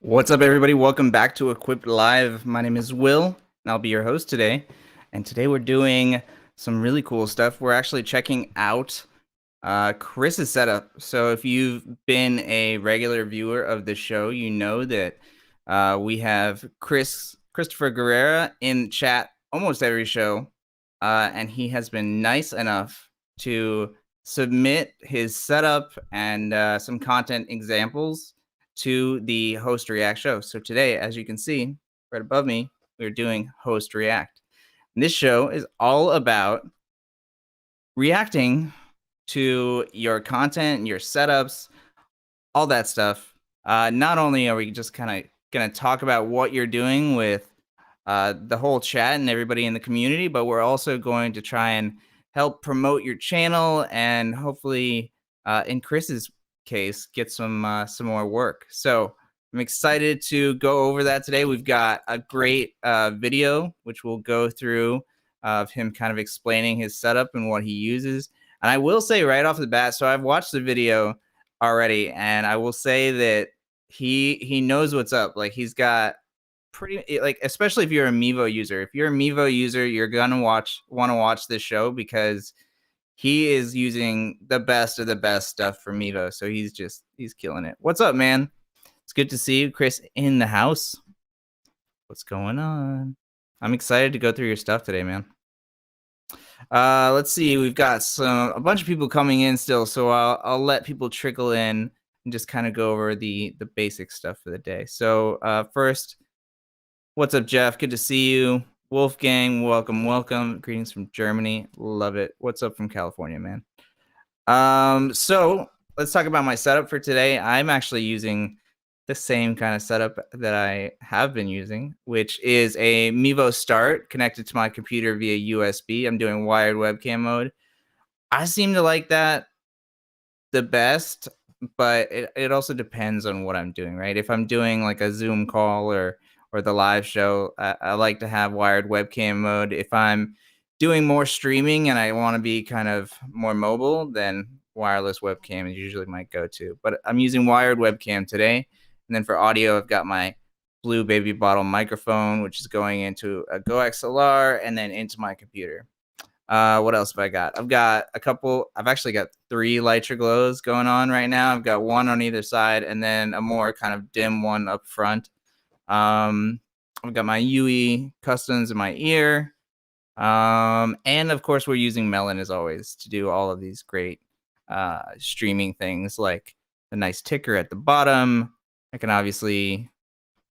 What's up, everybody? Welcome back to Equipped Live. My name is Will, and I'll be your host today. And today we're doing some really cool stuff. We're actually checking out Chris's setup. So if you've been a regular viewer of the show, you know that we have Christopher Guerrera in chat almost every show, and he has been nice enough to submit his setup and some content examples to the Host React show. So today, as you can see right above me, we're doing Host React. And this show is all about reacting to your content and your setups, all that stuff. Not only are we just kind of going to talk about what you're doing with the whole chat and everybody in the community, but we're also going to try and help promote your channel and hopefully, in Chris's case, get some more work. So I'm excited to go over that today. We've got a great video, which we'll go through of him kind of explaining his setup and what he uses. And I will say right off the bat, so I've watched the video already, and I will say that he knows what's up. Like, he's got pretty, like, especially if you're a Mevo user. If you're a Mevo user, you're gonna want to watch this show because he is using the best of the best stuff for Mevo. So he's killing it. What's up, man? It's good to see you, Chris, in the house. What's going on? I'm excited to go through your stuff today, man. Let's see. We've got a bunch of people coming in still, so I'll let people trickle in and just kind of go over the basic stuff for the day. So first, what's up, Jeff? Good to see you. Wolfgang, welcome. Greetings from Germany. Love it. What's up from California, man? So let's talk about my setup for today. I'm actually using the same kind of setup that I have been using, which is a Mevo Start connected to my computer via USB. I'm doing wired webcam mode. I seem to like that the best, but it also depends on what I'm doing, right? If I'm doing like a Zoom call or the live show, I like to have wired webcam mode. If I'm doing more streaming and I want to be kind of more mobile, then wireless webcam is usually my go-to. But I'm using wired webcam today. And then for audio, I've got my Blue Baby Bottle microphone, which is going into a Go XLR and then into my computer. What else have I got? I've actually got 3 Lytra glows going on right now. I've got one on either side and then a more kind of dim one up front. I've got my UE customs in my ear. And of course, we're using Melon as always to do all of these great streaming things, like the nice ticker at the bottom. I can obviously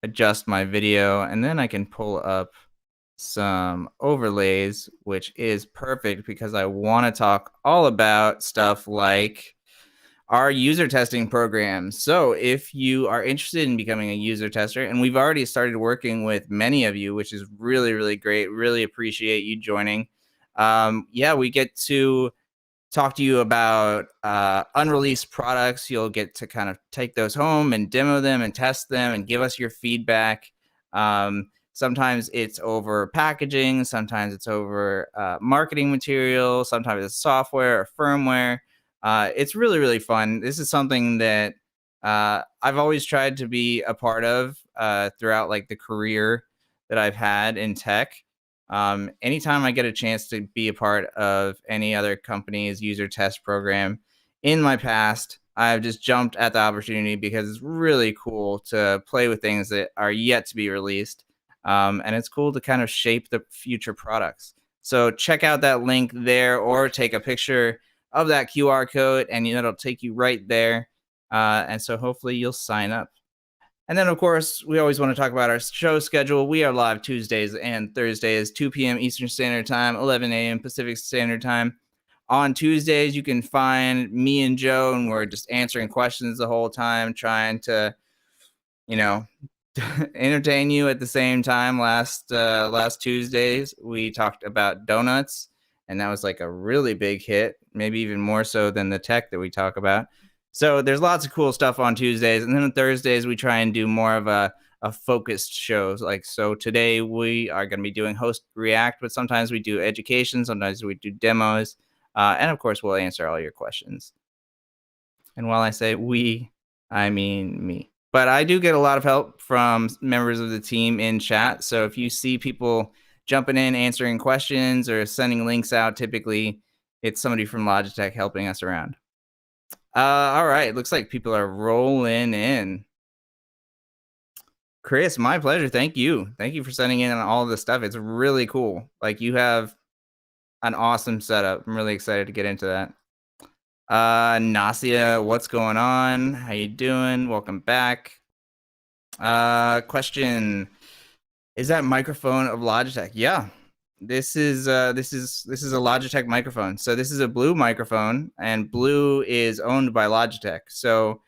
adjust my video, and then I can pull up some overlays, which is perfect because I want to talk all about stuff like our user testing program. So if you are interested in becoming a user tester, and we've already started working with many of you, which is really, really great. Really appreciate you joining. Yeah, we get to talk to you about unreleased products. You'll get to kind of take those home and demo them and test them and give us your feedback. Sometimes it's over packaging, sometimes it's over marketing material, sometimes it's software or firmware. It's really, really fun. This is something that I've always tried to be a part of throughout like the career that I've had in tech. Anytime I get a chance to be a part of any other company's user test program in my past, I've just jumped at the opportunity because it's really cool to play with things that are yet to be released. And it's cool to kind of shape the future products. So check out that link there or take a picture of that QR code and it'll take you right there. And so hopefully you'll sign up. And then, of course, we always want to talk about our show schedule. We are live Tuesdays and Thursdays, 2 p.m. Eastern Standard Time, 11 a.m. Pacific Standard Time. On Tuesdays, you can find me and Joe, and we're just answering questions the whole time, trying to, entertain you at the same time. Last Tuesdays, we talked about donuts, and that was like a really big hit, maybe even more so than the tech that we talk about. So there's lots of cool stuff on Tuesdays. And then on Thursdays, we try and do more of a focused shows. Like, so today we are going to be doing Host React, but sometimes we do education. Sometimes we do demos. And of course, we'll answer all your questions. And while I say we, I mean me. But I do get a lot of help from members of the team in chat. So if you see people jumping in, answering questions, or sending links out, typically it's somebody from Logitech helping us around. All right. Looks like people are rolling in. Chris, my pleasure. Thank you. Thank you for sending in all of this stuff. It's really cool. Like, you have an awesome setup. I'm really excited to get into that. Nasia, what's going on? How you doing? Welcome back. Question: is that microphone of Logitech? Yeah, this is a Logitech microphone. So this is a Blue microphone, and Blue is owned by Logitech. So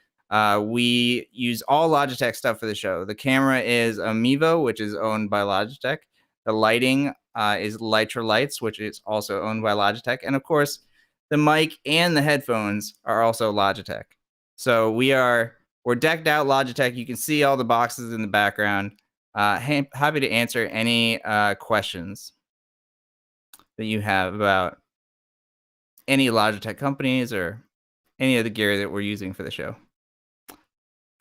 we use all Logitech stuff for the show. The camera is a Mevo, which is owned by Logitech. The lighting is Lytra Lights, which is also owned by Logitech, and of course, the mic and the headphones are also Logitech. So we're decked out Logitech. You can see all the boxes in the background. Happy to answer any questions that you have about any Logitech companies or any of the gear that we're using for the show.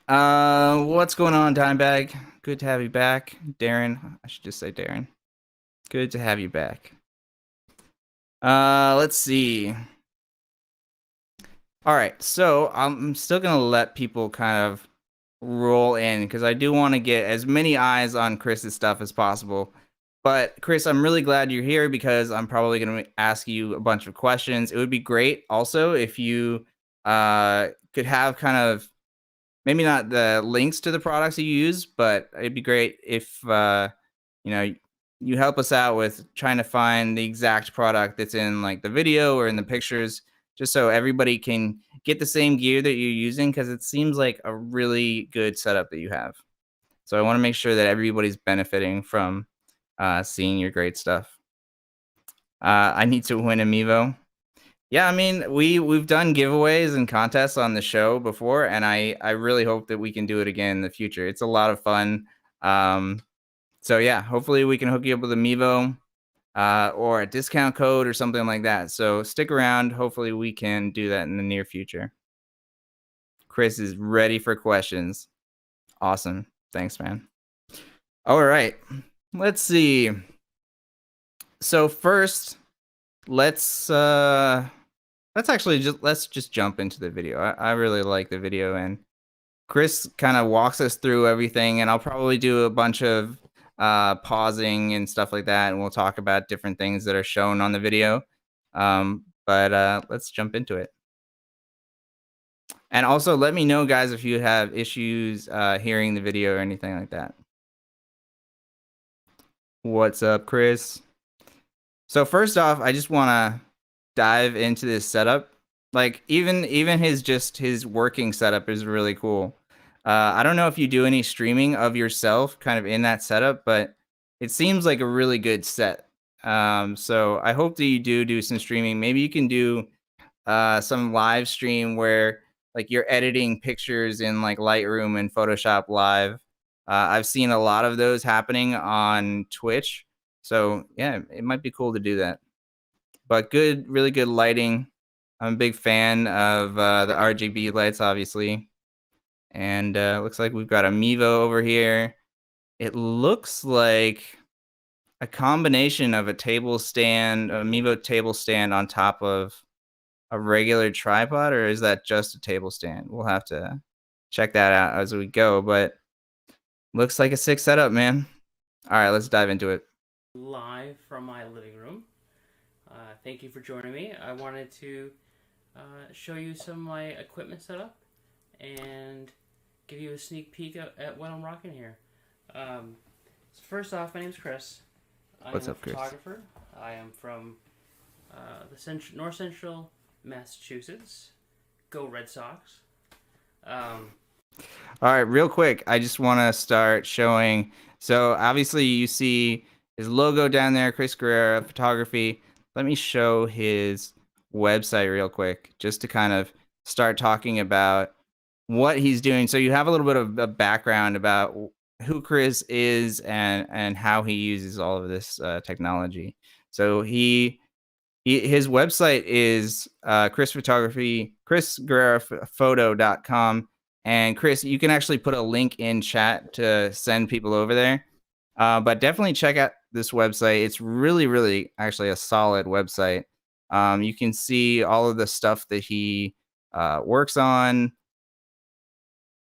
What's going on, Dimebag? Good to have you back. Darren, I should just say Darren. Good to have you back. Let's see. All right, so I'm still gonna let people kind of roll in because I do want to get as many eyes on Chris's stuff as possible. But Chris, I'm really glad you're here because I'm probably going to ask you a bunch of questions. It would be great also if you could have kind of, maybe not the links to the products you use, but it'd be great if you help us out with trying to find the exact product that's in like the video or in the pictures, just so everybody can get the same gear that you're using, because it seems like a really good setup that you have. So I want to make sure that everybody's benefiting from seeing your great stuff. I need to win a Mevo. Yeah, I mean, we've done giveaways and contests on the show before, and I really hope that we can do it again in the future. It's a lot of fun. So yeah, hopefully we can hook you up with a Mevo or a discount code or something like that. So stick around. Hopefully we can do that in the near future. Chris is ready for questions. Awesome. Thanks, man. All right. Let's see. So first, let's just jump into the video. I really like the video, and Chris kind of walks us through everything, and I'll probably do a bunch of pausing and stuff like that, and we'll talk about different things that are shown on the video. But let's jump into it. And also, let me know, guys, if you have issues hearing the video or anything like that. What's up, Chris? So first off, I just want to dive into this setup. Like, even his working setup is really cool. I don't know if you do any streaming of yourself kind of in that setup, but it seems like a really good set. So I hope that you do some streaming. Maybe you can do some live stream where like you're editing pictures in like Lightroom and Photoshop Live. I've seen a lot of those happening on Twitch. So yeah, it might be cool to do that. But really good lighting. I'm a big fan of the RGB lights, obviously. And looks like we've got a Mevo over here. It looks like a combination of a table stand, a Mevo table stand on top of a regular tripod, or is that just a table stand? We'll have to check that out as we go, but looks like a sick setup, man. All right, let's dive into it. Live from my living room. Thank you for joining me. I wanted to show you some of my equipment setup and give you a sneak peek at what I'm rocking here. So first off, my name's Chris. What's up, Chris? I'm a photographer. I am from North Central Massachusetts. Go Red Sox. All right, real quick, I just want to start showing. So obviously you see his logo down there, Chris Guerrera Photography. Let me show his website real quick, just to kind of start talking about what he's doing. So you have a little bit of a background about who Chris is and how he uses all of this technology. So his website is chrisguerraphoto.com. And Chris, you can actually put a link in chat to send people over there. But definitely check out this website. It's really, really actually a solid website. You can see all of the stuff that he works on,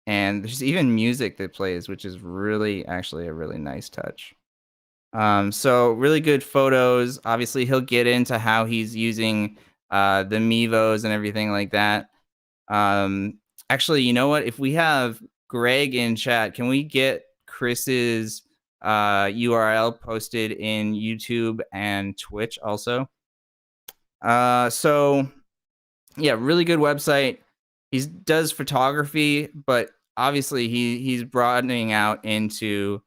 and there's even music that plays, which is really actually a really nice touch. So really good photos. Obviously, he'll get into how he's using the Mevos and everything like that. Actually, you know what? If we have Greg in chat, can we get Chris's URL posted in YouTube and Twitch also? So yeah, really good website. He does photography, but obviously he's broadening out into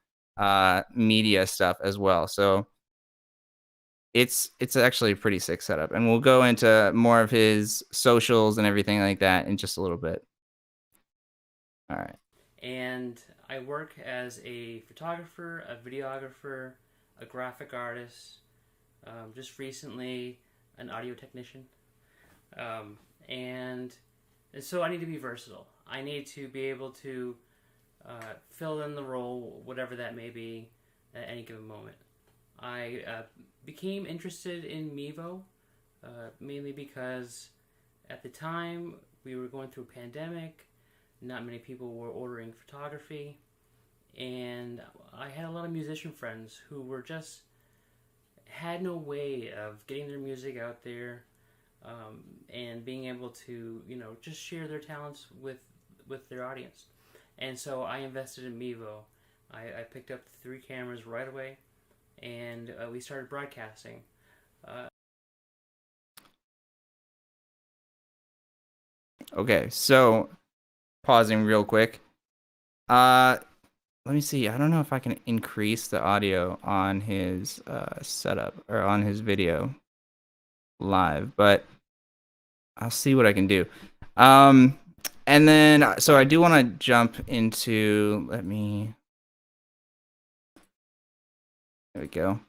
media stuff as well. So it's actually a pretty sick setup, and we'll go into more of his socials and everything like that in just a little bit. All right. And I work as a photographer, a videographer, a graphic artist, just recently an audio technician. Um, and so I need to be versatile. I need to be able to fill in the role, whatever that may be, at any given moment. I became interested in Mevo mainly because at the time we were going through a pandemic. Not many people were ordering photography, and I had a lot of musician friends who were just had no way of getting their music out there, and being able to just share their talents with their audience. And so I invested in Mevo. I picked up 3 cameras right away, and we started broadcasting. Okay, so pausing real quick. Let me see. I don't know if I can increase the audio on his setup or on his video live, but I'll see what I can do. And then, so I do want to jump into, there we go.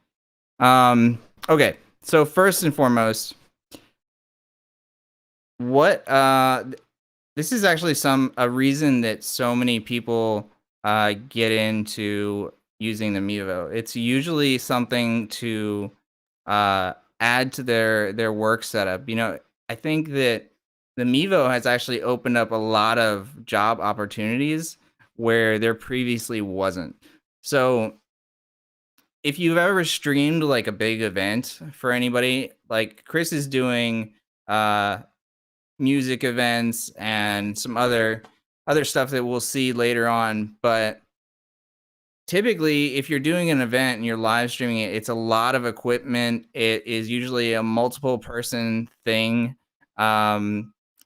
Okay, so first and foremost, what, this is actually a reason that so many people get into using the Mevo. It's usually something to add to their work setup. I think that the Mevo has actually opened up a lot of job opportunities where there previously wasn't. So if you've ever streamed like a big event for anybody, like Chris is doing music events and some other stuff that we'll see later on, but typically if you're doing an event and you're live streaming it, it's a lot of equipment. It is usually a multiple person thing,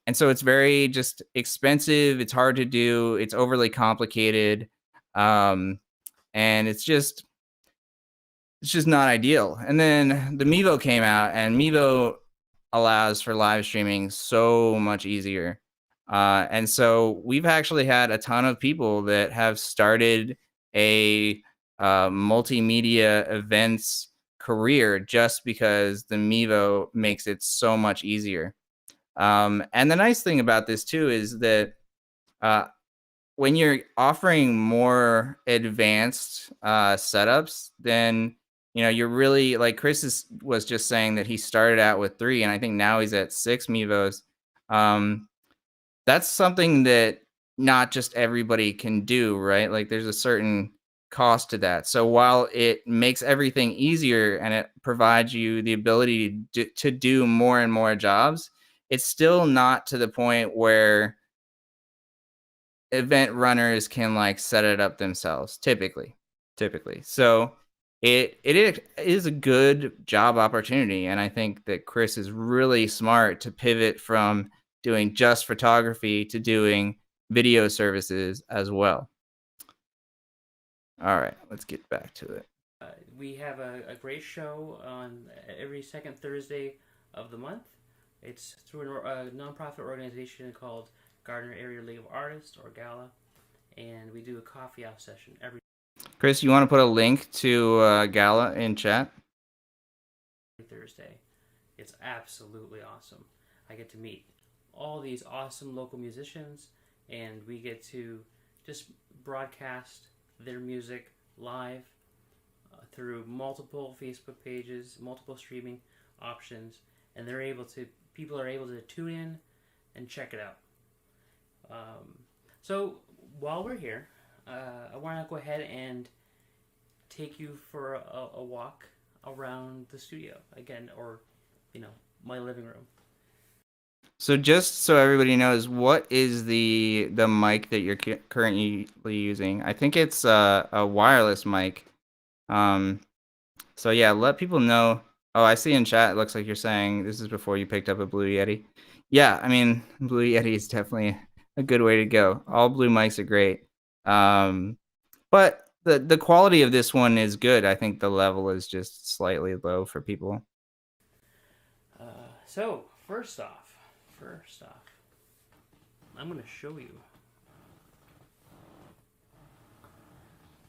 and so it's very just expensive. It's hard to do. It's overly complicated, and it's just not ideal. And then the Mevo came out, and Mevo allows for live streaming so much easier. And so we've actually had a ton of people that have started a multimedia events career just because the Mevo makes it so much easier. And the nice thing about this too is that when you're offering more advanced setups, then you're really, like was just saying that he started out with 3, and I think now he's at 6 Mevos. That's something that not just everybody can do, right? Like there's a certain cost to that. So while it makes everything easier and it provides you the ability to do more and more jobs, it's still not to the point where event runners can like set it up themselves typically. So it is a good job opportunity, and I think that Chris is really smart to pivot from doing just photography to doing video services as well. All right, let's get back to it. We have a great show on every second Thursday of the month. It's through a nonprofit organization called Gardner Area League of Artists, or GALA, and we do a coffee house session every Chris, you want to put a link to GALA in chat? Thursday. It's absolutely awesome. I get to meet all these awesome local musicians, and we get to just broadcast their music live through multiple Facebook pages, multiple streaming options, and people are able to tune in and check it out. So while we're here, I want to go ahead and take you for a walk around the studio again, or my living room. So just so everybody knows, what is the mic that you're currently using? I think it's a wireless mic. So yeah, let people know. Oh, I see in chat, it looks like you're saying this is before you picked up a Blue Yeti. Yeah, I mean, Blue Yeti is definitely a good way to go. All Blue mics are great. But the quality of this one is good. I think the level is just slightly low for people. So first off, I'm going to show you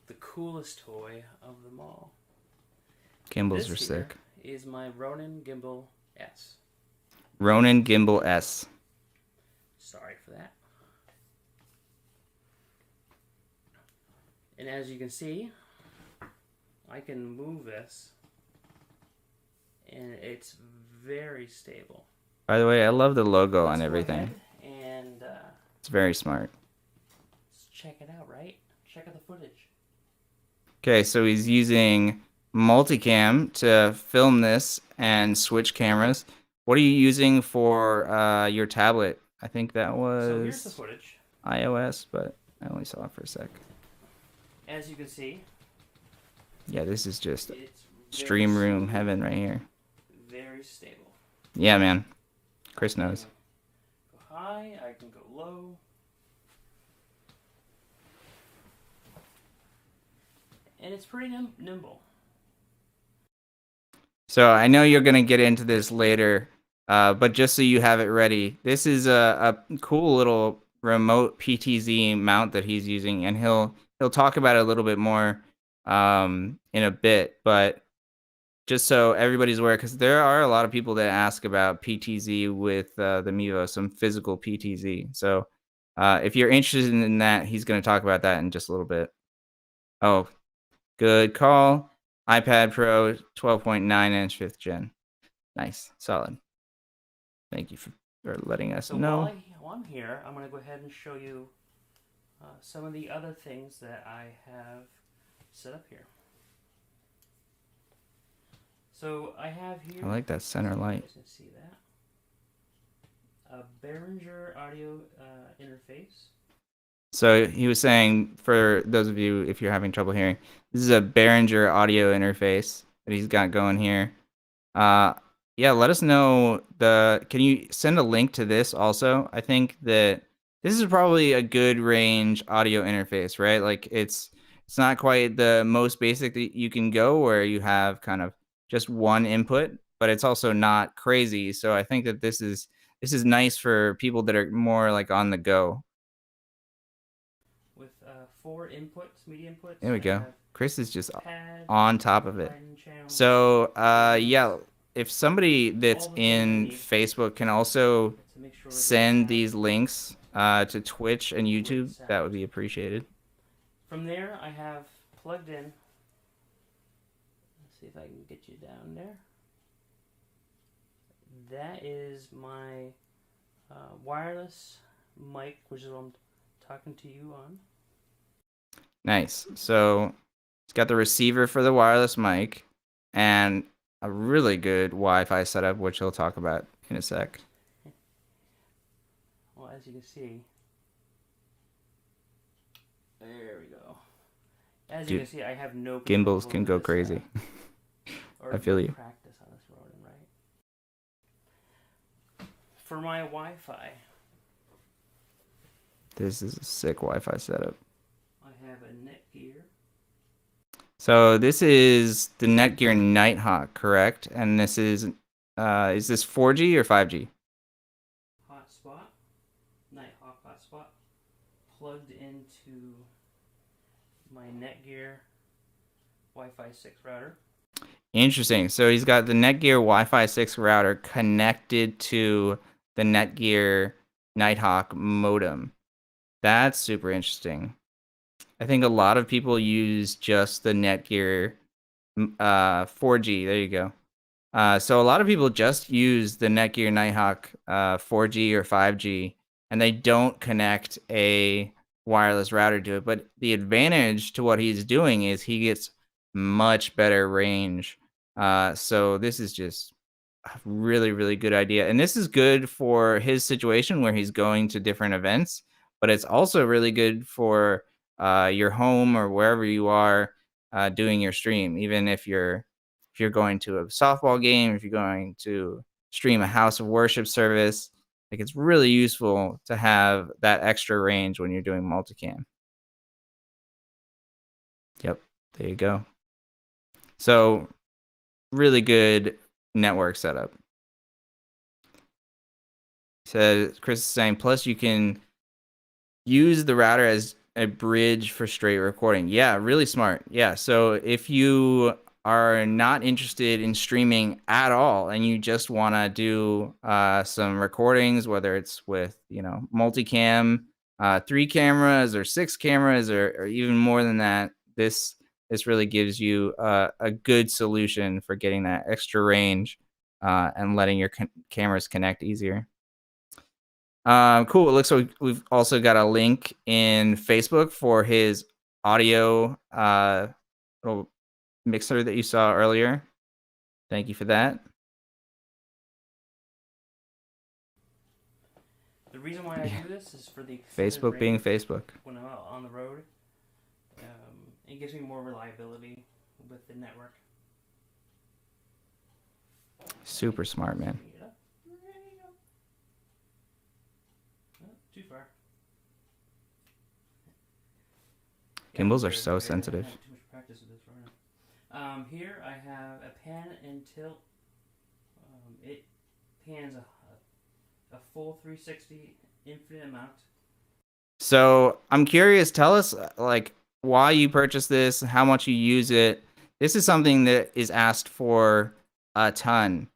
the coolest toy of them all. Gimbals are sick. Is my Ronin Gimbal S. Ronin Gimbal S. Sorry for that. And as you can see, I can move this, and it's very stable. By the way, I love the logo on everything. And it's very smart. Let's check it out, right? Check out the footage. Okay, so he's using multicam to film this and switch cameras. What are you using for your tablet? I think that was so here's the footage. iOS, but I only saw it for a sec. As you can see, yeah, this is just stream room heaven right here. Very stable. Yeah, man. Chris knows. Go high, I can go low. And it's pretty nimble. So I know you're going to get into this later, but just so you have it ready, this is a cool little remote PTZ mount that he's using, and he'll talk about it a little bit more in a bit, but just so everybody's aware, because there are a lot of people that ask about PTZ with the Mevo, some physical PTZ. So if you're interested in that, he's going to talk about that in just a little bit. Oh, good call. iPad Pro 12.9-inch 5th gen. Nice. Solid. Thank you for letting us know. While I'm here, I'm going to go ahead and show you some of the other things that I have set up here. So I have here... I like that center light. You can see that. A Behringer audio interface. So he was saying, for those of you, if you're having trouble hearing, this is a Behringer audio interface that he's got going here. Yeah, let us know can you send a link to this also? I think that this is probably a good range audio interface, right? Like it's not quite the most basic that you can go, where you have kind of just one input, but it's also not crazy. So I think that this is nice for people that are more like on the go. With 4 inputs, media inputs. There we go. Chris is just on top of it. So yeah, if somebody that's in Facebook can also send these links to Twitch and YouTube, that would be appreciated. From there, I have plugged in. Let's see if I can get you down there. That is my wireless mic, which is what I'm talking to you on. Nice. So it's got the receiver for the wireless mic and a really good Wi-Fi setup, which he'll talk about in a sec. Well, as you can see, there we go. As you can see, I have no gimbals can go crazy. I feel you. Practice on this Ronin, right? For my Wi-Fi, this is a sick Wi-Fi setup. I have a Netgear. So this is the Netgear Nighthawk, correct? And this is this 4G or 5G? Hotspot, Nighthawk hotspot, plugged into my Netgear Wi-Fi 6 router. Interesting. So he's got the Netgear Wi-Fi 6 router connected to the Netgear Nighthawk modem. That's super interesting. I think a lot of people use just the Netgear 4G. There you go. So a lot of people just use the Netgear Nighthawk 4G or 5G, and they don't connect a wireless router to it. But the advantage to what he's doing is he gets much better range. So this is just a really, really good idea. And this is good for his situation where he's going to different events, but it's also really good for your home or wherever you are doing your stream, even if you're going to a softball game, if you're going to stream a house of worship service, like it's really useful to have that extra range when you're doing multicam. Yep, there you go. So really good network setup. So Chris is saying, plus you can use the router as a bridge for straight recording. Yeah, really smart. Yeah, so if you are not interested in streaming at all and you just want to do some recordings, whether it's with multicam, 3 cameras or 6 cameras or even more than that, this really gives you a good solution for getting that extra range and letting your cameras connect easier. Cool. It looks like we've also got a link in Facebook for his audio little mixer that you saw earlier. Thank you for that. The reason why I do this is for the Facebook being range Facebook. when I'm out on the road. It gives me more reliability with the network. Super smart, man. Too far. Gimbals are so sensitive. I have too much practice with this right now. Here I have a pan and tilt. It pans a full 360 infinite amount. So I'm curious. Tell us like why you purchased this, how much you use it. This is something that is asked for a ton,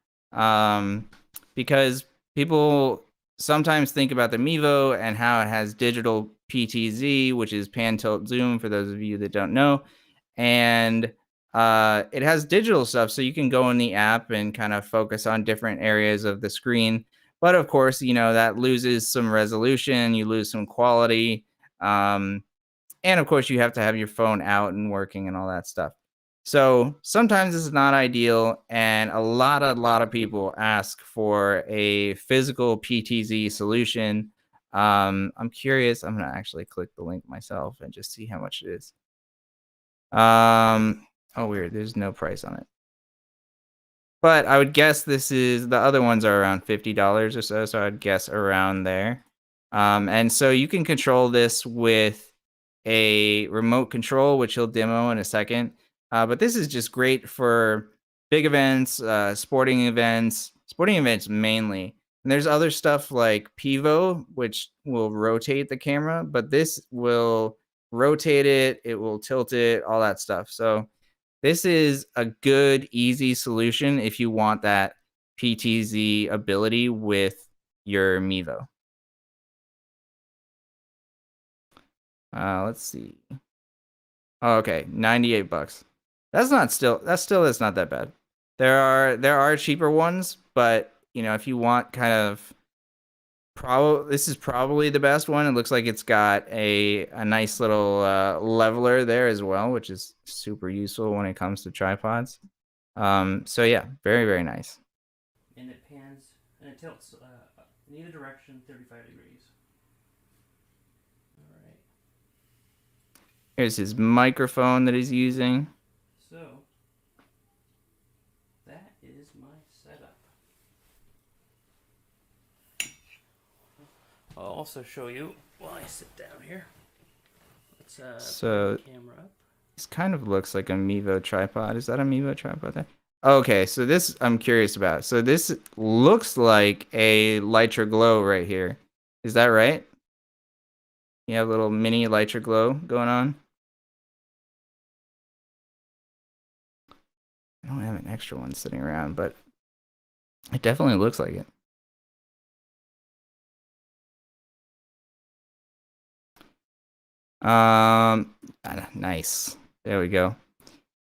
because people sometimes think about the Mevo and how it has digital PTZ, which is pan tilt zoom for those of you that don't know, and it has digital stuff, so you can go in the app and kind of focus on different areas of the screen. But of course, that loses some resolution, you lose some quality, and of course, you have to have your phone out and working and all that stuff. So sometimes it's not ideal, and a lot of people ask for a physical PTZ solution. I'm curious. I'm gonna actually click the link myself and just see how much it is. Oh, weird. There's no price on it. But I would guess the other ones are around $50 or so. So I'd guess around there. And so you can control this with a remote control, which he'll demo in a second. But this is just great for big events, sporting events mainly. And there's other stuff like Pivo, which will rotate the camera, but this will rotate it, it will tilt it, all that stuff. So this is a good, easy solution if you want that PTZ ability with your Mevo. Let's see. Oh, okay, $98. That's not that bad. There are cheaper ones, but if you want kind of this is probably the best one. It looks like it's got a nice little leveler there as well, which is super useful when it comes to tripods. So yeah, very, very nice. And it pans and it tilts in either direction 35 degrees. All right. Here's his microphone that he's using. So that is my setup. I'll also show you while I sit down here. Let's so put the camera up. This kind of looks like a Mevo tripod. Is that a Mevo tripod there? Okay, so this I'm curious about. So this looks like a Lytra Glow right here. Is that right? You have a little mini Lytra Glow going on. I don't have an extra one sitting around, but it definitely looks like it. Nice. There we go.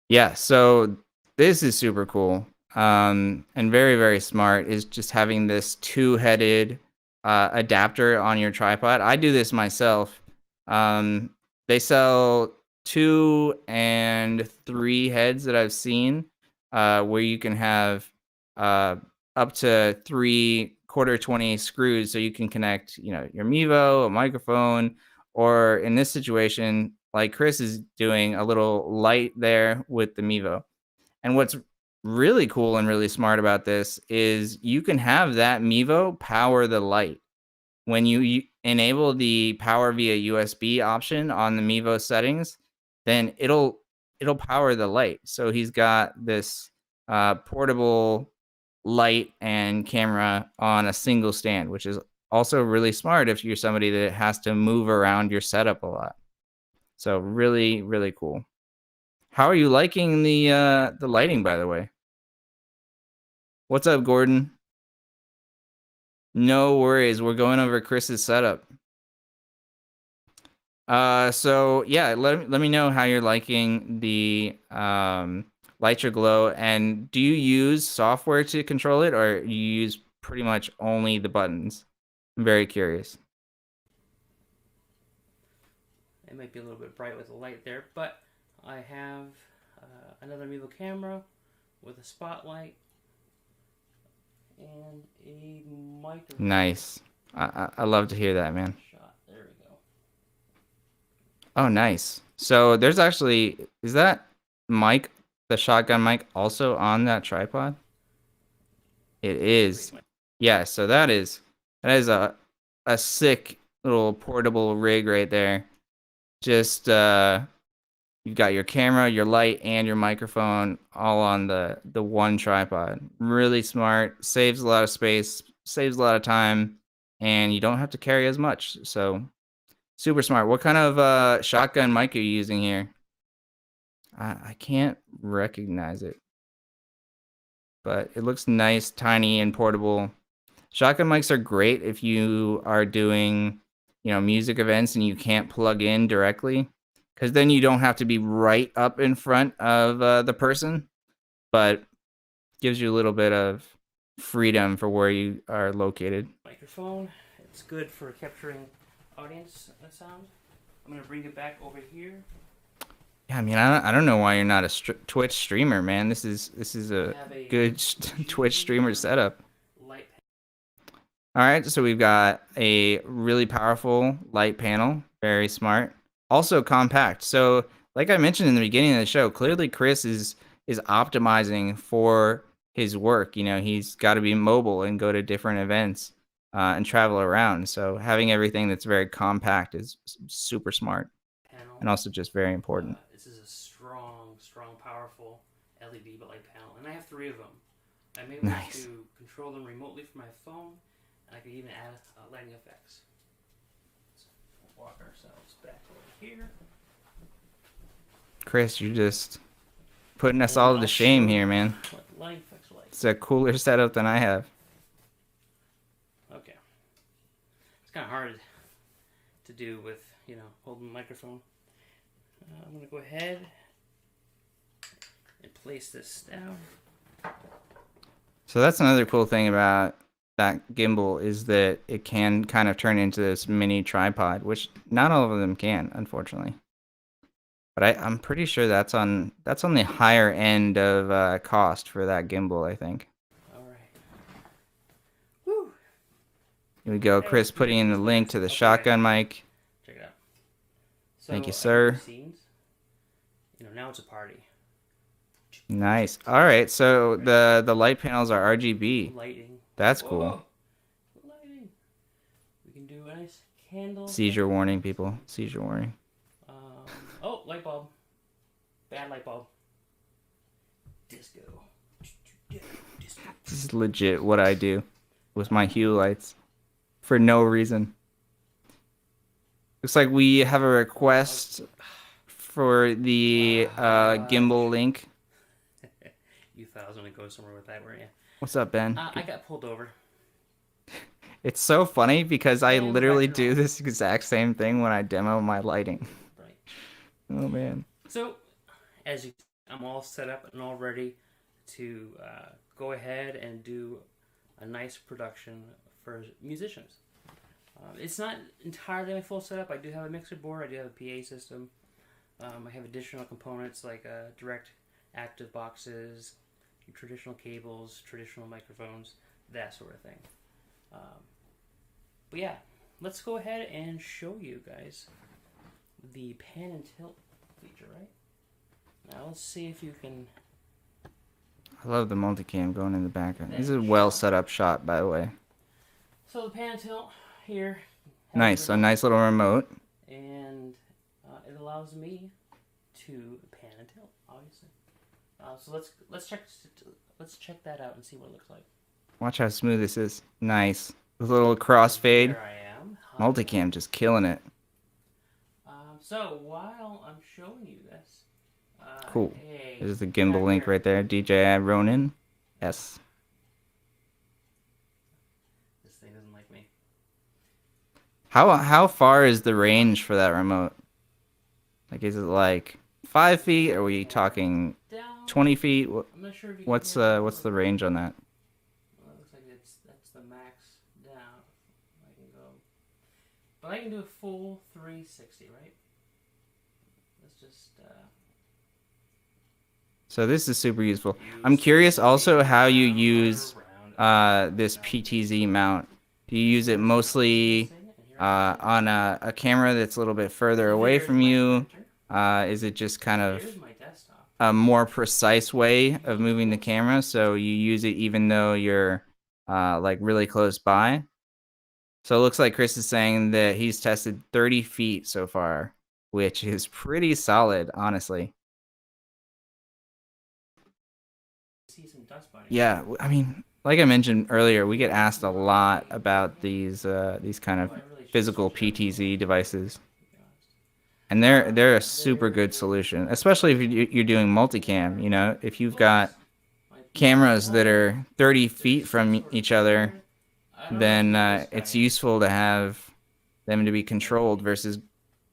Yeah, so this is super cool. And very, very smart is just having this two-headed adapter on your tripod. I do this myself. Um, they sell 2 and 3 heads that I've seen, where you can have uh, up to 3 quarter 20 screws, so you can connect, your Mevo, a microphone, or in this situation, like Chris is doing, a little light there with the Mevo. And what's really cool and really smart about this is you can have that Mevo power the light. When you enable the power via USB option on the Mevo settings, then it'll power the light. So he's got this portable light and camera on a single stand, which is also really smart if you're somebody that has to move around your setup a lot. So really, really cool. How are you liking the lighting, by the way? What's up, Gordon? No worries. We're going over Chris's setup. So yeah, let me know how you're liking the Light Your Glow, and do you use software to control it, or you use pretty much only the buttons? I'm very curious. It might be a little bit bright with the light there, but I have another Mevo camera with a spotlight and a microphone. Nice. I love to hear that, man. Shot. There we go. Oh, nice. So there's actually, is that mic, the shotgun mic, also on that tripod? It is. Yeah, so that is a sick little portable rig right there. Just you've got your camera, your light, and your microphone all on the one tripod. Really smart, saves a lot of space, saves a lot of time, and you don't have to carry as much. So super smart. What kind of shotgun mic are you using here? I can't recognize it, but it looks nice, tiny, and portable. Shotgun mics are great if you are doing, music events and you can't plug in directly, because then you don't have to be right up in front of the person, but gives you a little bit of freedom for where you are located. Microphone. It's good for capturing audience sound. I'm gonna bring it back over here. Yeah, I mean, I don't know why you're not a Twitch streamer, man. This is a good Twitch streamer setup. All right, so we've got a really powerful light panel, very smart. Also compact. So, like I mentioned in the beginning of the show, clearly Chris is optimizing for his work. He's got to be mobile and go to different events and travel around. So having everything that's very compact is super smart and also just very important. This is a strong, powerful LED light panel, and I have 3 of them. I'm able to control them remotely from my phone. I can even add lighting effects. So we'll walk ourselves back over here. Chris, you're just putting us all to shame here, man. What lighting effects are like. It's a cooler setup than I have. Okay. It's kind of hard to do with, holding the microphone. I'm going to go ahead and place this down. So that's another cool thing about that gimbal, is that it can kind of turn into this mini tripod, which not all of them can, unfortunately. But I'm pretty sure that's on the higher end of cost for that gimbal, I think. All right. Woo. Here we go, Chris putting in the link to the shotgun mic. Check it out. So, thank you, sir. Scenes, now it's a party. Nice. All right, so the light panels are RGB. Lighting. That's cool. Lighting. We can do a nice candle. Seizure warning, people. Seizure warning. Oh, light bulb. Bad light bulb. Disco. This is legit what I do with my hue lights for no reason. Looks like we have a request for the gimbal link. You thought I was going to go somewhere with that, weren't you? What's up, Ben? I got pulled over. It's so funny because I And literally back to do normal. this exact same thing when I demo my lighting. Right. Oh man. So, as you, I'm all set up and all ready to go ahead and do a nice production for musicians. It's not entirely my full setup. I do have a mixer board. I do have a PA system. I have additional components like direct active boxes, traditional cables, traditional microphones, that sort of thing. But yeah, let's go ahead and show you guys the pan and tilt feature, right? Now let's see if you can. I love the multicam going in the background. This is a Then well shot. set up shot, by the way. So the pan and tilt here has Nice, a a remote, nice little remote. and it allows me to pan and tilt, obviously. So let's check that out and see what it looks like. Watch how smooth this is. Nice. With a little crossfade. Here I am. Multicam just killing it. So while I'm showing you this, Cool. hey, There's the back gimbal link here. right there. DJ Ronin. Yes. This thing doesn't like me. How far is the range for that remote? Like, is it like 5 feet? Or are we talking Down. 20 feet? I'm not sure if you What's can hear the range on that? Well, it looks like that's the max down. I can go, but I can do a full 360, right? Let's just. So this is super useful. I'm curious also how you use this PTZ mount. Do you use it mostly on a camera that's a little bit further away from you? Is it just kind of a more precise way of moving the camera, so you use it even though you're like really close by? So it looks like Chris is saying that he's tested 30 feet so far, which is pretty solid, honestly. See some dust bunnies. Yeah, I mean, like I mentioned earlier, we get asked a lot about these kind of physical PTZ devices, and they're a super good solution, especially if you're doing multicam. You know, if you've got cameras that are 30 feet from each other, then it's useful to have them to be controlled versus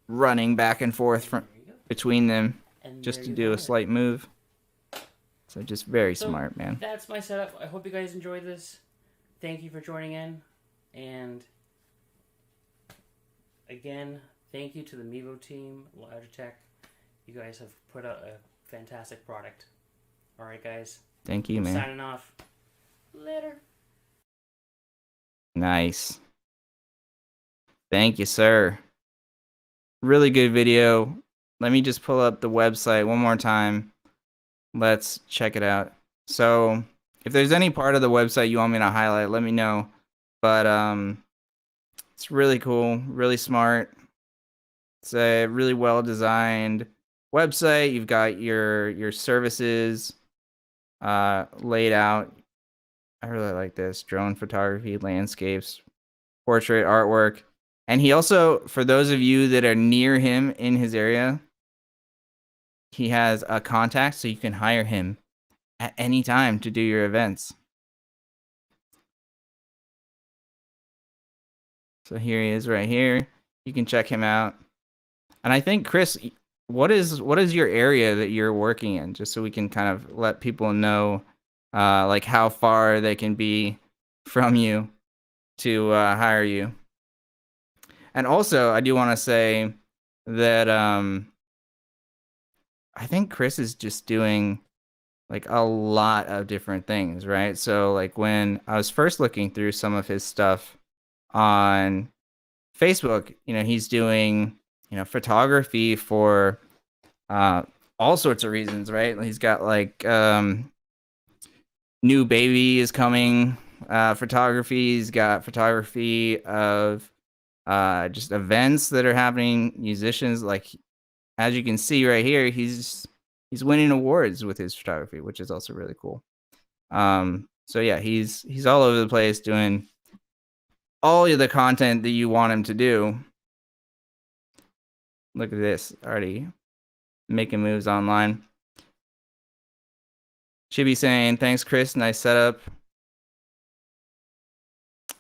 running back and forth from between them just to do a slight move. So just very smart, man. That's my setup. I hope you guys enjoyed this. Thank you for joining in. And again, thank you to the Mevo team, Logitech. You guys have put out a fantastic product. All right, guys. Thank you, man. Signing off. Later. Nice. Thank you, sir. Really good video. Let me just pull up the website one more time. Let's check it out. So if there's any part of the website you want me to highlight, let me know. But it's really cool, really smart. It's a really well designed website. You've got your services laid out. I really like this. Drone photography, landscapes, portrait, artwork. And he also, for those of you that are near him in his area, he has a contact so you can hire him at any time to do your events. So here he is right here. You can check him out. And I think, Chris, what is your area that you're working in, just so we can kind of let people know like how far they can be from you to hire you. And also, I do want to say that I think Chris is just doing like a lot of different things, right? So like when I was first looking through some of his stuff on Facebook, you know, he's doing, you know, photography for all sorts of reasons, right? He's got like new baby is coming photography. He's got photography of just events that are happening, musicians. Like, as you can see right here, he's winning awards with his photography, which is also really cool. So yeah, he's all over the place doing all of the content that you want him to do. Look at this, already making moves online. Chibi saying, thanks, Chris, nice setup.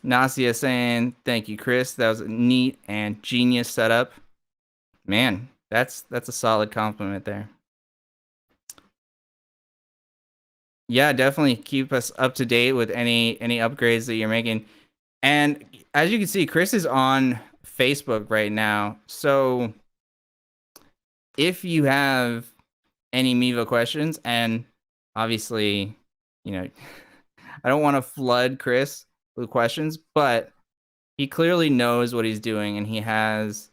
Nasia saying, thank you, Chris. That was a neat and genius setup. Man, that's a solid compliment there. Yeah, definitely keep us up to date with any upgrades that you're making. And as you can see, Chris is on Facebook right now. So if you have any Mevo questions, and obviously, you know, I don't want to flood Chris with questions, but he clearly knows what he's doing and he has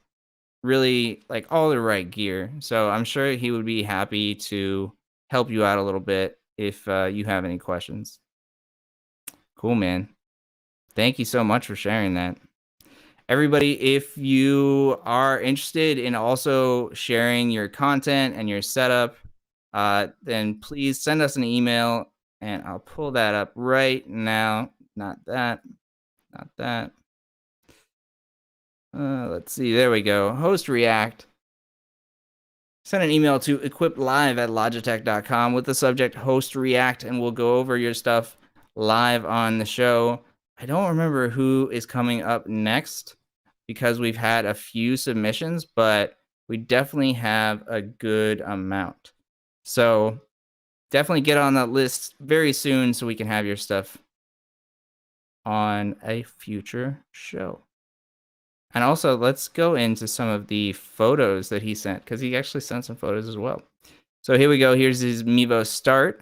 really like all the right gear. So I'm sure he would be happy to help you out a little bit if you have any questions. Cool, man. Thank you so much for sharing that. Everybody, if you are interested in also sharing your content and your setup, then please send us an email and I'll pull that up right now. Not that. Not that. Let's see. There we go. Host React. Send an email to equiplive@logitech.com with the subject host React, and we'll go over your stuff live on the show. I don't remember who is coming up next because we've had a few submissions, but we definitely have a good amount. So definitely get on that list very soon so we can have your stuff on a future show. And also, let's go into some of the photos that he sent, because he actually sent some photos as well. So here we go. Here's his Mevo start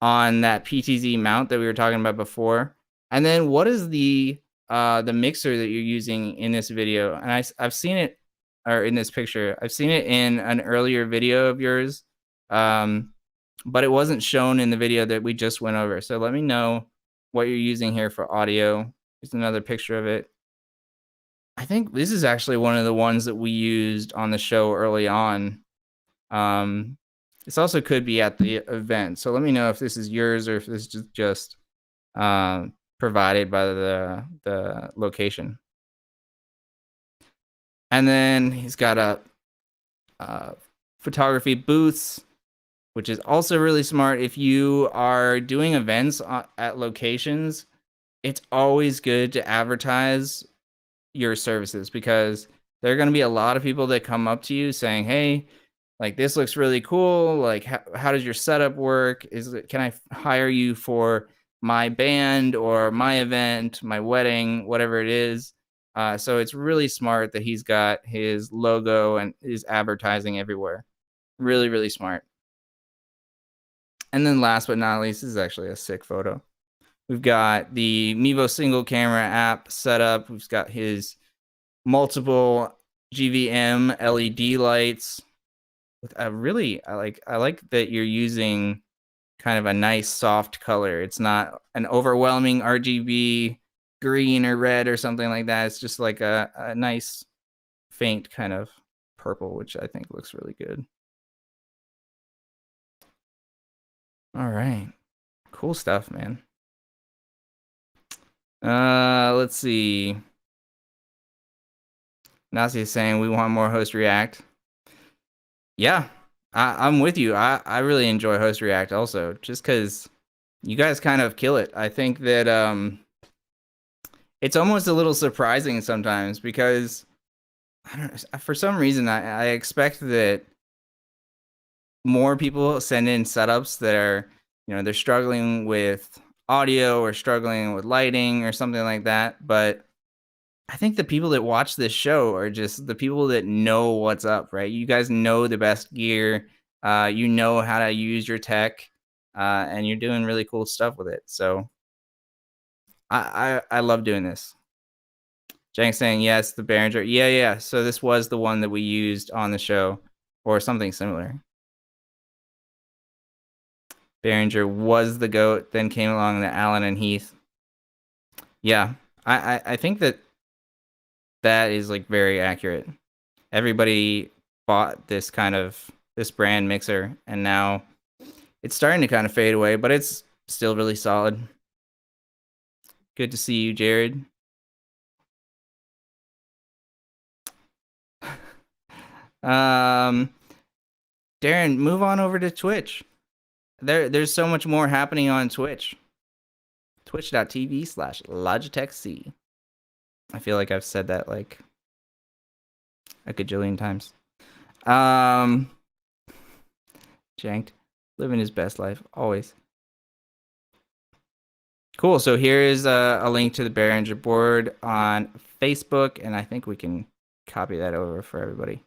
on that PTZ mount that we were talking about before. And then what is the mixer that you're using in this video? And I've seen it, or in this picture. I've seen it in an earlier video of yours, but it wasn't shown in the video that we just went over. So let me know what you're using here for audio. Here's another picture of it. I think this is actually one of the ones that we used on the show early on. This also could be at the event. So let me know if this is yours or if this is just provided by the location. And then he's got a photography booths, which is also really smart. If you are doing events at locations, it's always good to advertise your services, because there are going to be a lot of people that come up to you saying, hey, like, this looks really cool. Like, how does your setup work? Can I hire you for my band or my event, my wedding, whatever it is? So it's really smart that he's got his logo and his advertising everywhere. Really, really smart. And then last but not least, this is actually a sick photo. We've got the Mevo single camera app set up. We've got his multiple GVM LED lights. With a really, I like that you're using kind of a nice soft color. It's not an overwhelming RGB green or red or something like that. It's just like a nice faint kind of purple, which I think looks really good. All right. Cool stuff, man. Let's see. Nazi is saying we want more host React. Yeah, I'm with you. I really enjoy host React also, just because you guys kind of kill it. I think that it's almost a little surprising sometimes, because I don't know, for some reason I expect that more people send in setups that are, they're struggling with audio or struggling with lighting or something like that. But I think the people that watch this show are just the people that know what's up, right? You guys know the best gear. You know how to use your tech, and you're doing really cool stuff with it. So I love doing this. Jang saying, yes, the Behringer. Yeah. So this was the one that we used on the show, or something similar. Behringer was the GOAT, then came along the Allen and Heath. Yeah, I think that is like very accurate. Everybody bought this brand mixer, and now it's starting to kind of fade away, but it's still really solid. Good to see you, Jared. Darren, move on over to Twitch. There's so much more happening on Twitch. Twitch.tv/Logitech C. I feel like I've said that like a gajillion times. Janked. Living his best life, always. Cool. So here is a link to the Behringer board on Facebook, and I think we can copy that over for everybody.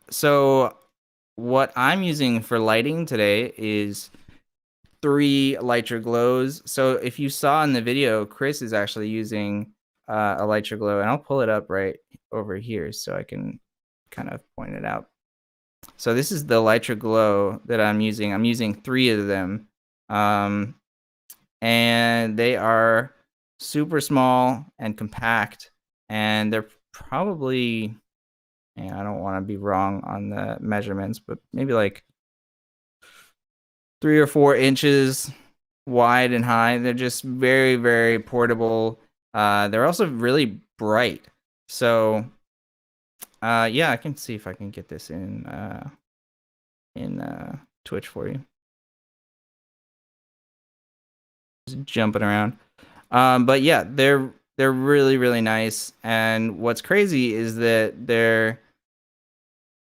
So what I'm using for lighting today is 3 Lytra glows. So if you saw in the video, Chris is actually using a Lytra glow, and I'll pull it up right over here so I can kind of point it out. So this is the Lytra glow that I'm using. I'm using 3 of them. And they are super small and compact, and they're probably, I don't want to be wrong on the measurements, but maybe like 3 or 4 inches wide and high. They're just very, very portable. They're also really bright. So yeah, I can see if I can get this in Twitch for you. Just jumping around. But yeah, they're really, really nice. And what's crazy is that they're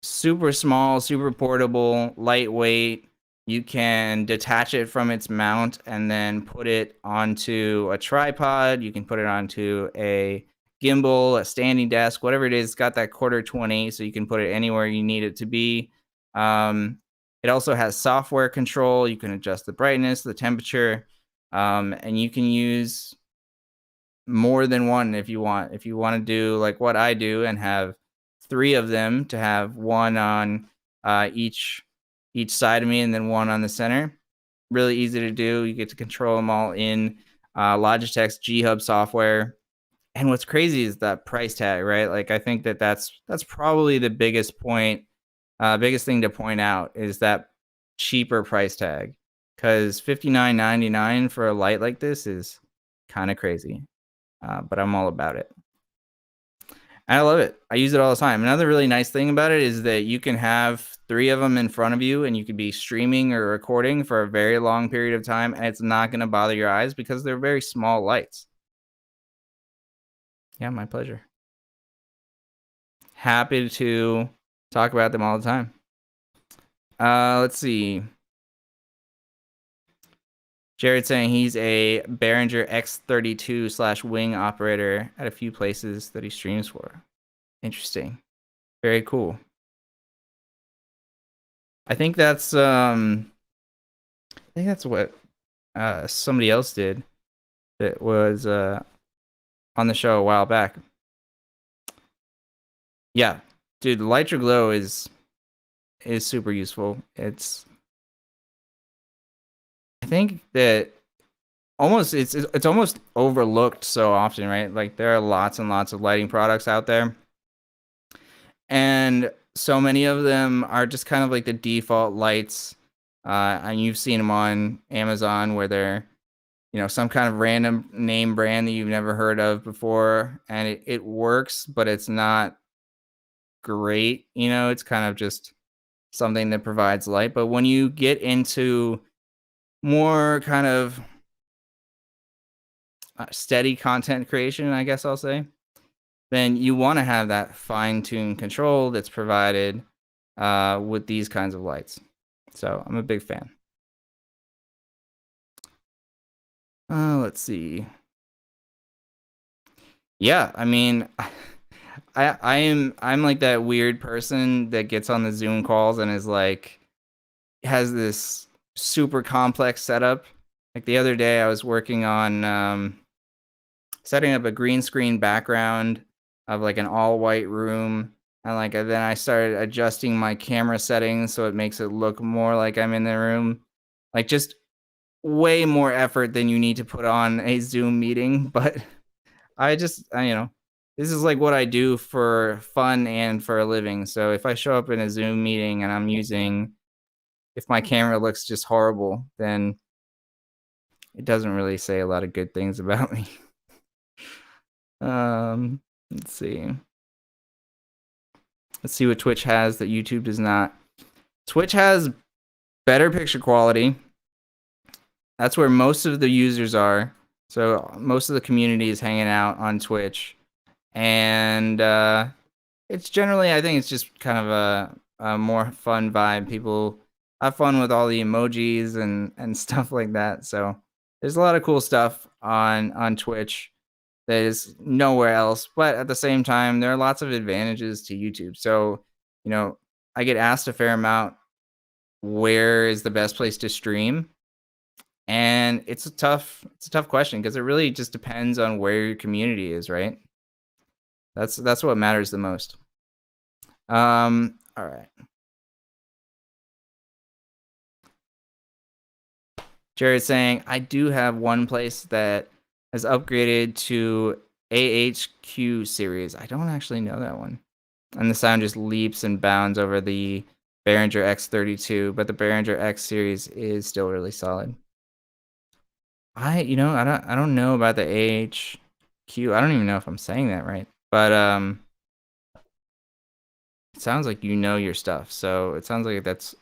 super small, super portable, lightweight. You can detach it from its mount and then put it onto a tripod. You can put it onto a gimbal, a standing desk, whatever it is. It's got that 1/4-20, so you can put it anywhere you need it to be. It also has software control. You can adjust the brightness, the temperature, and you can use more than one if you want. If you want to do like what I do and have 3 of them, to have one on each side of me and then one on the center. Really easy to do. You get to control them all in Logitech's G Hub software. And what's crazy is that price tag, right? Like I think that's probably the biggest point, biggest thing to point out is that cheaper price tag, because $59.99 for a light like this is kind of crazy, but I'm all about it. And I love it. I use it all the time. Another really nice thing about it is that you can have 3 of them in front of you, and you could be streaming or recording for a very long period of time, and it's not going to bother your eyes because they're very small lights. Yeah, my pleasure. Happy to talk about them all the time. Let's see. Jared saying he's a Behringer X32/wing operator at a few places that he streams for. Interesting. Very cool. I think that's what somebody else did that was on the show a while back. Yeah, dude, Lytra Glow is super useful. I think that it's almost overlooked so often, right? Like there are lots and lots of lighting products out there, and so many of them are just kind of like the default lights, and you've seen them on Amazon where they're, some kind of random name brand that you've never heard of before, and it works, but it's not great. It's kind of just something that provides light. But when you get into more kind of steady content creation, I guess I'll say, then you want to have that fine-tuned control that's provided with these kinds of lights. So I'm a big fan. Let's see. Yeah, I mean, I'm like that weird person that gets on the Zoom calls and is like, has this super complex setup. Like the other day I was working on setting up a green screen background of like an all white room, and then I started adjusting my camera settings so it makes it look more like I'm in the room. Like just way more effort than you need to put on a Zoom meeting, but this is like what I do for fun and for a living. So if I show up in a Zoom meeting and if my camera looks just horrible, then it doesn't really say a lot of good things about me. Let's see. Let's see what Twitch has that YouTube does not. Twitch has better picture quality. That's where most of the users are. So most of the community is hanging out on Twitch, and it's generally, I think it's just kind of a more fun vibe. People have fun with all the emojis and stuff like that. So there's a lot of cool stuff on Twitch that is nowhere else. But at the same time, there are lots of advantages to YouTube. So, I get asked a fair amount, where is the best place to stream? And it's a tough question, because it really just depends on where your community is, right? That's what matters the most. All right. Jared's saying, I do have one place that has upgraded to AHQ series. I don't actually know that one. And the sound just leaps and bounds over the Behringer X32, but the Behringer X series is still really solid. I don't know about the AHQ. I don't even know if I'm saying that right. But it sounds like you know your stuff. So it sounds like that's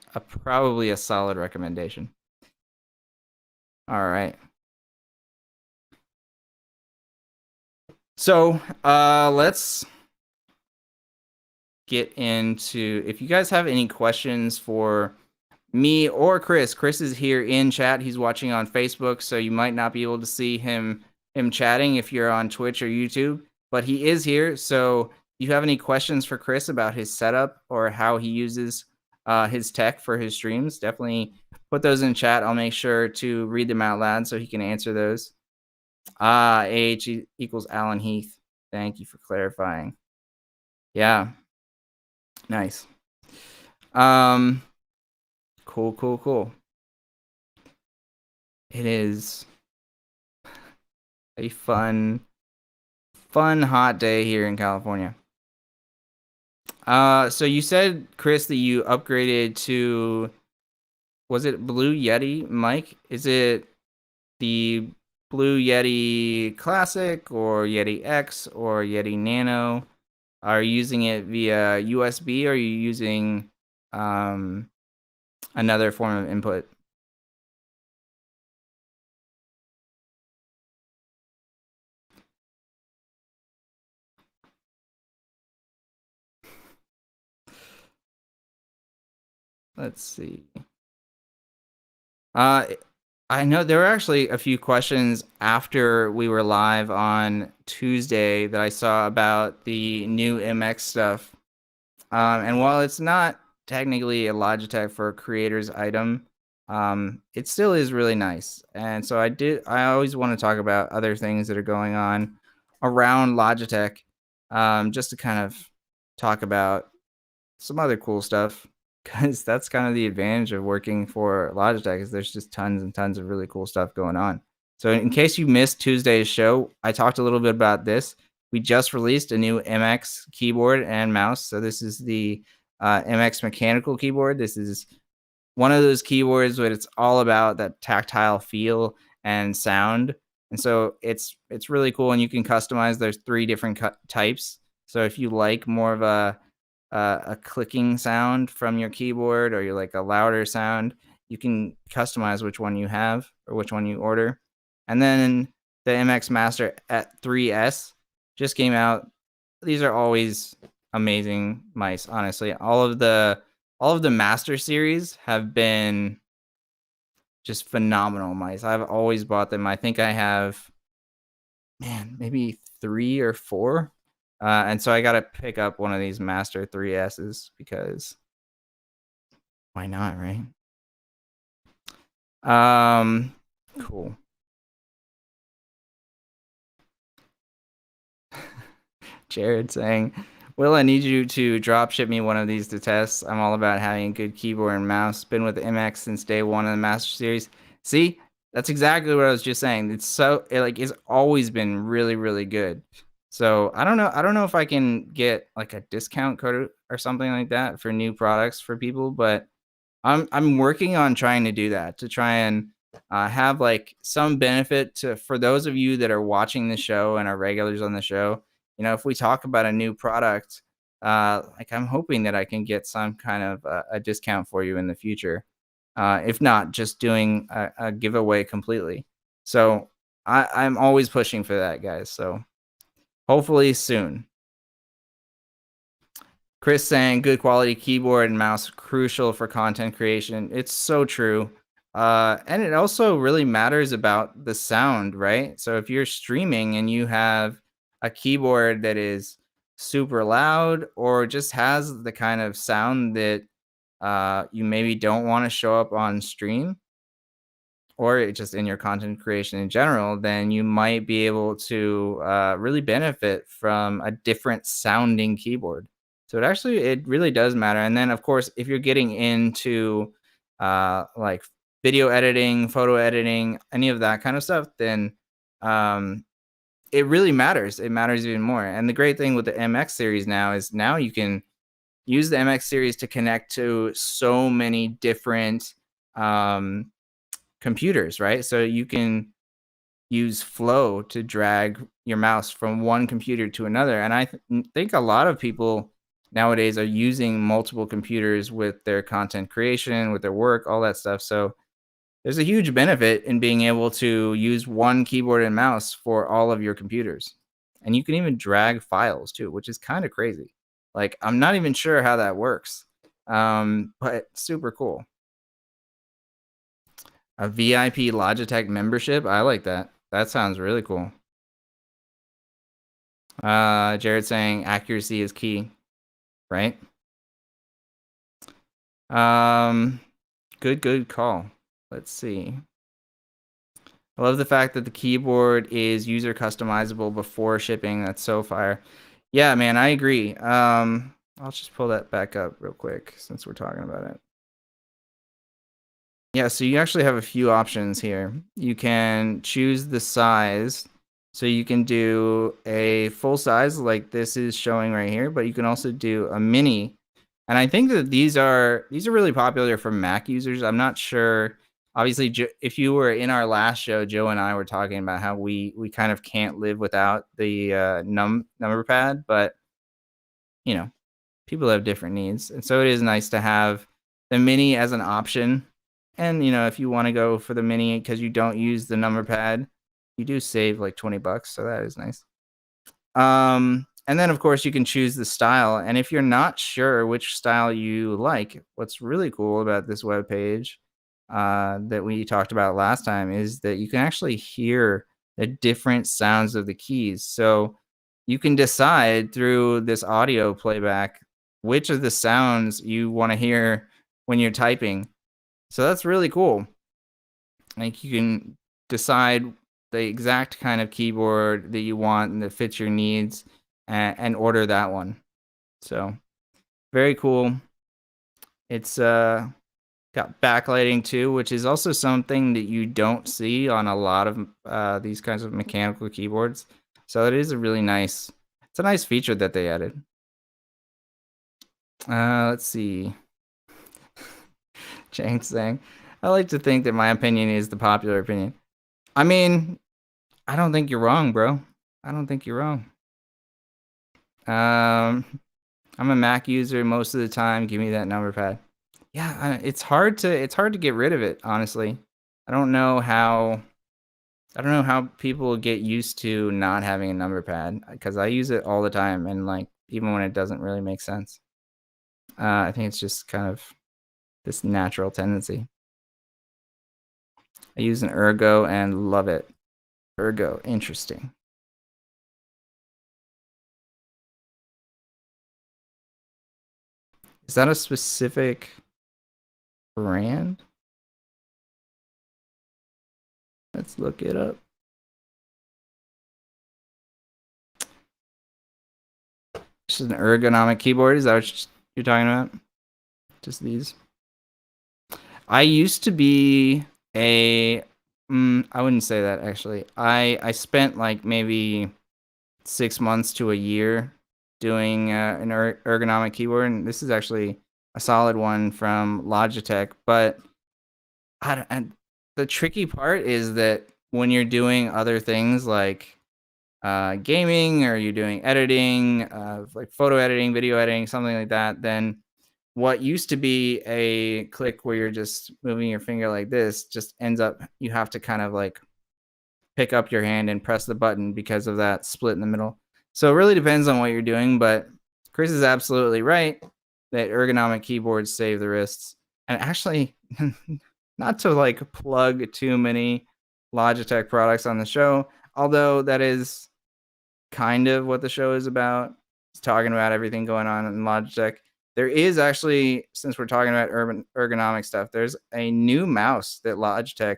probably a solid recommendation. All right. So let's get into, if you guys have any questions for me or Chris. Chris is here in chat. He's watching on Facebook, so you might not be able to see him chatting if you're on Twitch or YouTube, but he is here. So if you have any questions for Chris about his setup or how he uses his tech for his streams, definitely put those in chat. I'll make sure to read them out loud so he can answer those. AH equals Alan Heath. Thank you for clarifying. Yeah. Nice. Cool. It is a fun hot day here in California. So you said, Chris, that you upgraded to, was it Blue Yeti mic? Is it the Blue Yeti Classic or Yeti X or Yeti Nano? Are you using it via USB, or are you using another form of input? Let's see. I know there were actually a few questions after we were live on Tuesday that I saw about the new MX stuff. And while it's not technically a Logitech for a creator's item, it still is really nice. And so I always want to talk about other things that are going on around Logitech, just to kind of talk about some other cool stuff, because that's kind of the advantage of working for Logitech, is there's just tons and tons of really cool stuff going on. So in case you missed Tuesday's show, I talked a little bit about this. We just released a new MX keyboard and mouse. So this is the MX mechanical keyboard. This is one of those keyboards where it's all about that tactile feel and sound. And so it's really cool, and you can customize. There's 3 different types. So if you like more of a clicking sound from your keyboard, or you like a louder sound, you can customize which one you have or which one you order. And then the MX Master at 3S just came out. These are always amazing mice, honestly. All of the Master series have been just phenomenal mice. I've always bought them. I think I have, maybe 3 or 4. And so I got to pick up one of these Master 3S's, because why not, right? Cool. Jared saying, Will, I need you to drop ship me one of these to test. I'm all about having a good keyboard and mouse. Been with MX since day 1 of the Master Series. See, that's exactly what I was just saying. It's always been really, really good. So I don't know if I can get like a discount code or something like that for new products for people, but I'm working on trying to do that, to try and have like some benefit for those of you that are watching the show and are regulars on the show. If we talk about a new product, I'm hoping that I can get some kind of a discount for you in the future. If not, just doing a giveaway completely. So I'm always pushing for that, guys. So hopefully soon. Chris saying good quality keyboard and mouse crucial for content creation. It's so true. And it also really matters about the sound, right? So if you're streaming and you have a keyboard that is super loud or just has the kind of sound that you maybe don't want to show up on stream, or just in your content creation in general, then you might be able to really benefit from a different sounding keyboard. So it really does matter. And then, of course, if you're getting into like video editing, photo editing, any of that kind of stuff, then um, it really matters. It matters even more. And the great thing with the MX series now is now you can use the MX series to connect to so many different um, computers, right? So you can use Flow to drag your mouse from one computer to another. And I think a lot of people nowadays are using multiple computers with their content creation, with their work, all that stuff. So there's a huge benefit in being able to use one keyboard and mouse for all of your computers. And you can even drag files too, which is kind of crazy. Like, I'm not even sure how that works, but super cool. A VIP Logitech membership? I like that. That sounds really cool. Jared saying accuracy is key, right? Good call. Let's see. I love the fact that the keyboard is user customizable before shipping. That's so fire. Yeah, man, I agree. I'll just pull that back up real quick since we're talking about it. Yeah, so you actually have a few options here. You can choose the size. So you can do a full size like this is showing right here, but you can also do a mini. And I think that these are really popular for Mac users. I'm not sure. Obviously, if you were in our last show, Joe and I were talking about how we kind of can't live without the number pad, but you know, people have different needs. And so it is nice to have the mini as an option. And, if you want to go for the mini because you don't use the number pad, you do save like $20. So that is nice. And then, of course, you can choose the style. And if you're not sure which style you like, what's really cool about this web page that we talked about last time is that you can actually hear the different sounds of the keys. So you can decide through this audio playback which of the sounds you want to hear when you're typing. So that's really cool. Like, you can decide the exact kind of keyboard that you want and that fits your needs and order that one. So very cool. It's got backlighting too, which is also something that you don't see on a lot of these kinds of mechanical keyboards. So it is a nice feature that they added. Let's see. Chang saying, I like to think that my opinion is the popular opinion. I mean, I don't think you're wrong, bro. I don't think you're wrong. I'm a Mac user most of the time. Give me that number pad. Yeah, it's hard to get rid of it, honestly. I don't know how people get used to not having a number pad because I use it all the time, and like even when it doesn't really make sense. I think it's just kind of this natural tendency. I use an Ergo and love it. Ergo, interesting. Is that a specific brand? Let's look it up. This is an ergonomic keyboard. Is that what you're talking about? Just these? I used to be I wouldn't say that actually. I spent like maybe 6 months to a year doing an ergonomic keyboard, and this is actually a solid one from Logitech. But the tricky part is that when you're doing other things like gaming, or you're doing editing, like photo editing, video editing, something like that, then what used to be a click where you're just moving your finger like this just ends up, you have to kind of like pick up your hand and press the button because of that split in the middle. So it really depends on what you're doing, but Chris is absolutely right that ergonomic keyboards save the wrists. And actually, not to like plug too many Logitech products on the show, although that is kind of what the show is about. It's talking about everything going on in Logitech. There is actually, since we're talking about ergonomic stuff, there's a new mouse that Logitech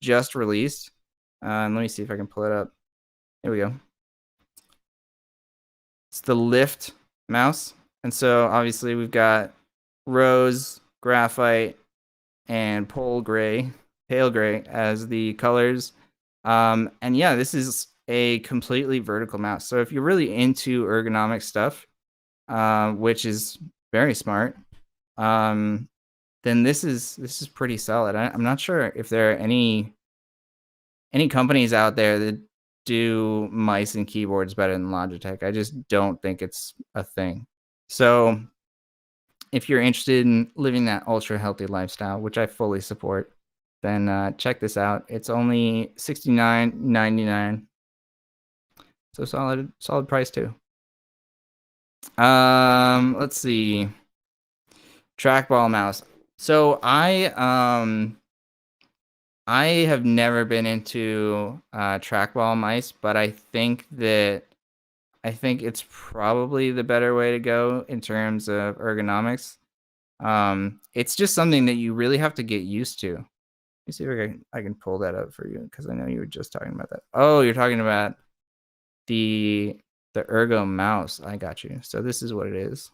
just released. Let me see if I can pull it up. Here we go. It's the Lift mouse. And so obviously we've got rose, graphite, and pale gray as the colors. And yeah, this is a completely vertical mouse. So if you're really into ergonomic stuff, which is very smart, then this is pretty solid. I'm not sure if there are any companies out there that do mice and keyboards better than Logitech. I just don't think it's a thing. So if you're interested in living that ultra healthy lifestyle, which I fully support, then check this out. It's only $69.99. So solid price too. Let's see. Trackball mouse. So I have never been into trackball mice, but I think it's probably the better way to go in terms of ergonomics. It's just something that you really have to get used to. Let me see if I can pull that up for you, because I know you were just talking about that. Oh, you're talking about the Ergo mouse. I got you. So this is what it is.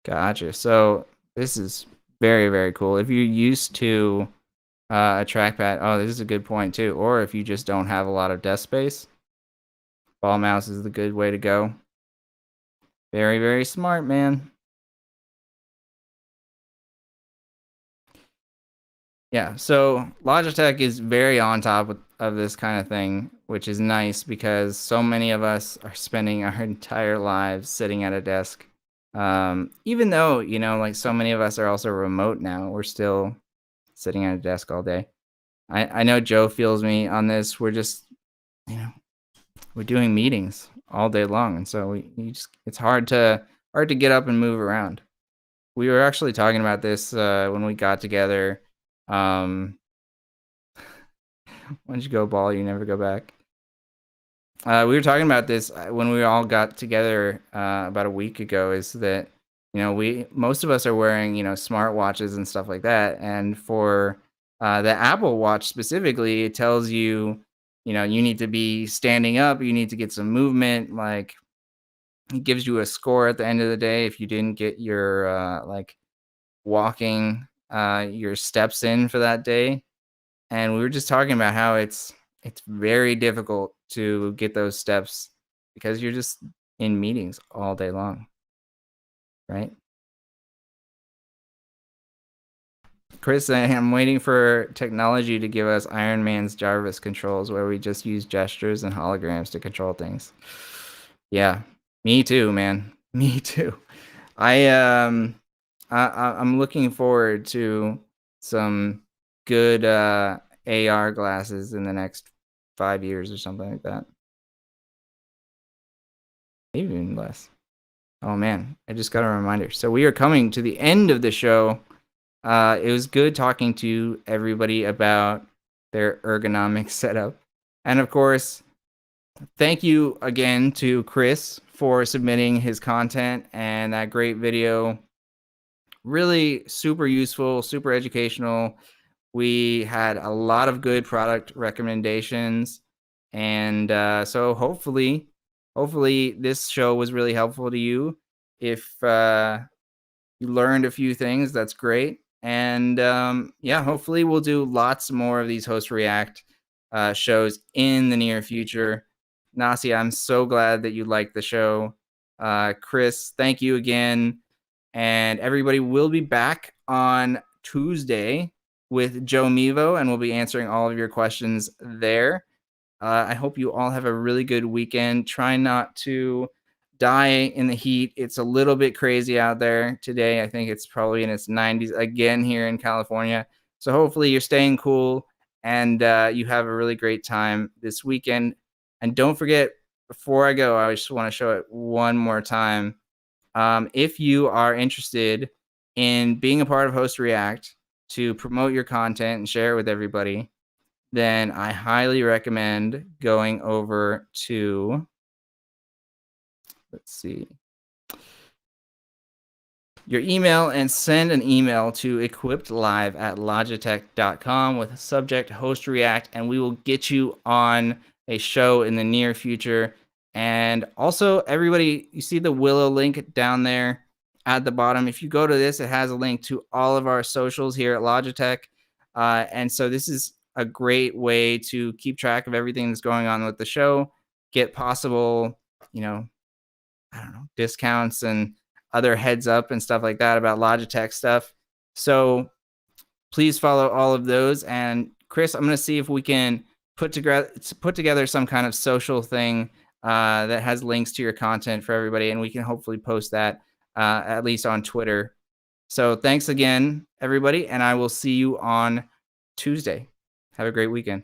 Gotcha. So this is very, very cool. If you're used to a trackpad, oh, this is a good point too. Or if you just don't have a lot of desk space, ball mouse is the good way to go. Very, very smart, man. Yeah, so Logitech is very on top of this kind of thing, which is nice because so many of us are spending our entire lives sitting at a desk. Even though, like so many of us are also remote now, we're still sitting at a desk all day. I know Joe feels me on this. We're just, we're doing meetings all day long. And so it's hard to get up and move around. We were actually talking about this when we got together. Once you go ball, you never go back. We were talking about this when we all got together about a week ago, is that, most of us are wearing, smartwatches and stuff like that. And for the Apple Watch specifically, it tells you, you need to be standing up, you need to get some movement. Like, it gives you a score at the end of the day if you didn't get your walking your steps in for that day. And we were just talking about how it's very difficult to get those steps because you're just in meetings all day long, right? Chris, I'm waiting for technology to give us Iron Man's Jarvis controls where we just use gestures and holograms to control things. Yeah, me too, man. Me too. I'm looking forward to some good AR glasses in the next 5 years or something like that. Maybe even less. Oh man, I just got a reminder. So we are coming to the end of the show. It was good talking to everybody about their ergonomic setup. And of course, thank you again to Chris for submitting his content and that great video. Really super useful, super educational. We had a lot of good product recommendations. And so hopefully this show was really helpful to you. If you learned a few things, that's great. And yeah, hopefully we'll do lots more of these Host React shows in the near future. Nasi, I'm so glad that you liked the show. Chris, thank you again. And everybody will be back on Tuesday with Joe Mevo, and we'll be answering all of your questions there. I hope you all have a really good weekend. Try not to die in the heat. It's a little bit crazy out there today. I think it's probably in its 90s again here in California. So hopefully you're staying cool and you have a really great time this weekend. And don't forget, before I go, I just want to show it one more time. If you are interested in being a part of Host React to promote your content and share it with everybody, then I highly recommend going over to, let's see, your email and send an email to equippedlive@logitech.com with a subject Host React, and we will get you on a show in the near future. And also, everybody, you see the Willow link down there at the bottom. If you go to this, it has a link to all of our socials here at Logitech. And so this is a great way to keep track of everything that's going on with the show, get possible, I don't know, discounts and other heads up and stuff like that about Logitech stuff. So please follow all of those. And Chris, I'm going to see if we can put together some kind of social thing that has links to your content for everybody, and we can hopefully post that at least on Twitter. So thanks again, everybody, and I will see you on Tuesday. Have a great weekend.